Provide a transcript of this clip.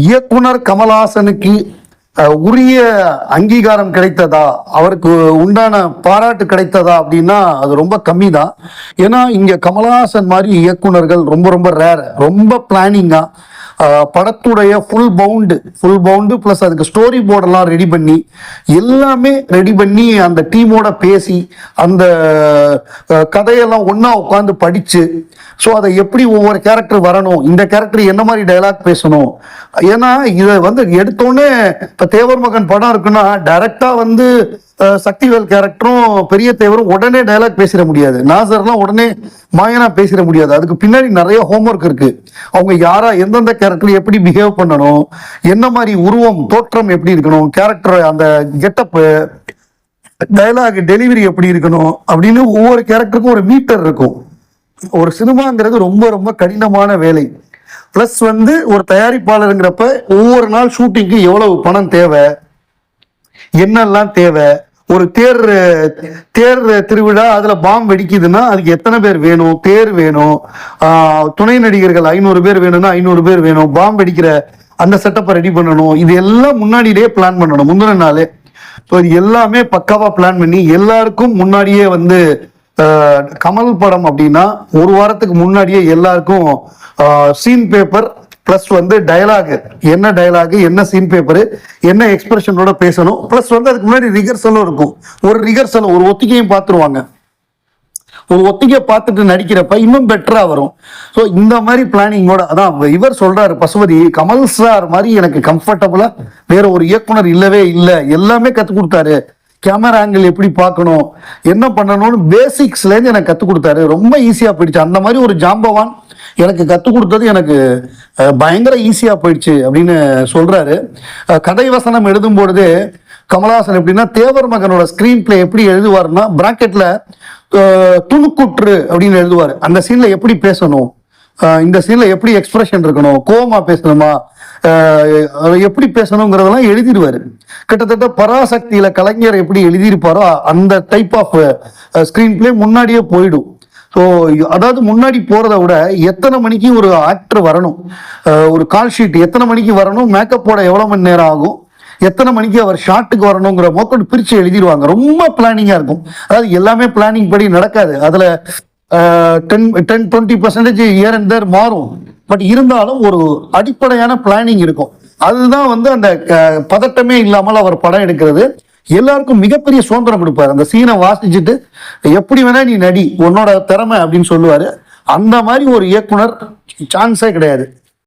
இயக்குனர் கமல்ஹாசனுக்கு உரிய அங்கீகாரம் கிடைத்ததா, அவருக்கு உண்டான பாராட்டு கிடைத்ததா அப்படின்னா அது ரொம்ப கம்மி தான். ஏன்னா இங்க கமல்ஹாசன் மாதிரி இயக்குனர்கள் ரொம்ப ரொம்ப ரேர். ரொம்ப பிளானிங்கா படத்துடைய ஃபுல் பவுண்டு ப்ளஸ் அதுக்கு ஸ்டோரி போர்டெல்லாம் ரெடி பண்ணி எல்லாமே ரெடி பண்ணி அந்த டீமோட பேசி அந்த கதையெல்லாம் ஒன்றா உட்காந்து படித்து, ஸோ அதை எப்படி ஒவ்வொரு கேரக்டர் வரணும், இந்த கேரக்டர் என்ன மாதிரி டைலாக் பேசணும். ஏன்னா இதை வந்து எடுத்தோடனே இப்போ தேவர் மகன் படம் இருக்குன்னா டைரக்டாக வந்து சக்திவேல் கேரக்டரும் பெரிய தேவரும் உடனே டைலாக் பேசிட முடியாது, நாசர்லாம் உடனே மாயனா பேசிட முடியாது. அதுக்கு பின்னாடி நிறைய ஹோம்ஒர்க் இருக்கு. அவங்க யாரா எந்தெந்த கேரக்டர் எப்படி பிஹேவ் பண்ணணும், என்ன மாதிரி உருவம் தோற்றம் எப்படி இருக்கணும், கேரக்டர் அந்த கெட்டப்பு, டைலாக் டெலிவரி எப்படி இருக்கணும் அப்படின்னு ஒவ்வொரு கேரக்டருக்கும் ஒரு மீட்டர் இருக்கும். ஒரு சினிமாங்கிறது ரொம்ப ரொம்ப கடினமான வேலை. பிளஸ் வந்து ஒரு தயாரிப்பாளருங்கிறப்ப ஒவ்வொரு நாள் ஷூட்டிங்க்கு எவ்வளவு பணம் தேவை, என்னெல்லாம் தேவை, ஒரு தேர் திருவிழா அதுல பாம் வெடிக்குதுன்னா அதுக்கு எத்தனை பேர் வேணும், தேர் வேணும், துணை நடிகர்கள் 500 பேர் வேணும்னா 500 பேர் வேணும், பாம் வெடிக்கிற அந்த செட்டப்பை ரெடி பண்ணணும். இது எல்லாம் முன்னாடியே பிளான் பண்ணணும், முந்தின நாளே. ஸோ இது எல்லாமே பக்காவா பிளான் பண்ணி எல்லாருக்கும் முன்னாடியே வந்து கமல் படம் அப்படின்னா ஒரு வாரத்துக்கு முன்னாடியே எல்லாருக்கும் சீன் பேப்பர் பிளஸ் வந்து டயலாக், என்ன டயலாக், என்ன சீன் பேப்பரு, என்ன எக்ஸ்பிரஷனோட பேசணும். பிளஸ் வந்து அதுக்கு முன்னாடி ரிகர்சலும் இருக்கும். ஒரு ஒத்திகையும் பார்த்துருவாங்க. ஒரு ஒத்திகை பார்த்துட்டு நடிக்கிறப்ப இன்னும் பெட்டரா வரும். ஸோ இந்த மாதிரி பிளானிங்கோட அதான் இவர் சொல்றாரு பசுபதி, கமல் சார் மாதிரி எனக்கு கம்ஃபர்டபுளா வேற ஒரு இயக்குனர் இல்லவே இல்லை. எல்லாமே கற்றுக் கொடுத்தாரு. கேமரா ஆங்கிள் எப்படி பார்க்கணும், என்ன பண்ணணும்னு பேசிக்ஸ்லேருந்து எனக்கு கற்றுக் கொடுத்தாரு. ரொம்ப ஈஸியாக போயிடுச்சு. அந்த மாதிரி ஒரு ஜாம்பவான் எனக்கு கற்றுக் கொடுத்தது எனக்கு பயங்கர ஈஸியாக போயிடுச்சு அப்படின்னு சொல்றாரு. கதை வசனம் எழுதும் பொழுது கமல்ஹாசன் எப்படின்னா தேவர் மகனோட ஸ்கிரீன் பிளே எப்படி எழுதுவாருன்னா பிராக்கெட்ல துணுக்குற்று அப்படின்னு எழுதுவார். அந்த சீன்ல எப்படி பேசணும், இந்த சீன்ல எப்படி எக்ஸ்பிரஷன் இருக்கணும், கோவமா பேசணுமா, எப்படி பேசணுங்கிறதெல்லாம் எழுதிடுவாரு. கிட்டத்தட்ட பராசக்தியில கலைஞர் எப்படி எழுதியிருப்பாரோ அந்த டைப் ஆஃப் ஸ்கிரீன் பிளே முன்னாடியே போயிடும். ஸோ அதாவது முன்னாடி போறத விட எத்தனை மணிக்கு ஒரு ஆக்டர் வரணும், ஒரு கால் ஷீட் எத்தனை மணிக்கு வரணும், மேக்கப்போட எவ்வளோ மணி நேரம் ஆகும், எத்தனை மணிக்கு அவர் ஷாட்டுக்கு வரணுங்கிற மோக்கோடு பிரித்து எழுதிடுவாங்க. ரொம்ப பிளானிங்காக இருக்கும். அதாவது எல்லாமே பிளானிங் படி நடக்காது. அதில் 10-20% இயர் அண்ட் தேர் மாறும். பட் இருந்தாலும் ஒரு அடிப்படையான பிளானிங் இருக்கும். அதுதான் வந்து அந்த பதட்டமே இல்லாமல் அவர் படம் எடுக்கிறது. எல்லாருக்கும் மிகப்பெரிய சுதந்திரம் கொடுப்பாரு. அந்த சீனை வாசிச்சுட்டு எப்படி வேணா நீ நடி, உன்னோட திறமை அப்படின்னு சொல்லுவாரு. அந்த மாதிரி ஒரு இயக்குனர் சான்ஸே கிடையாது.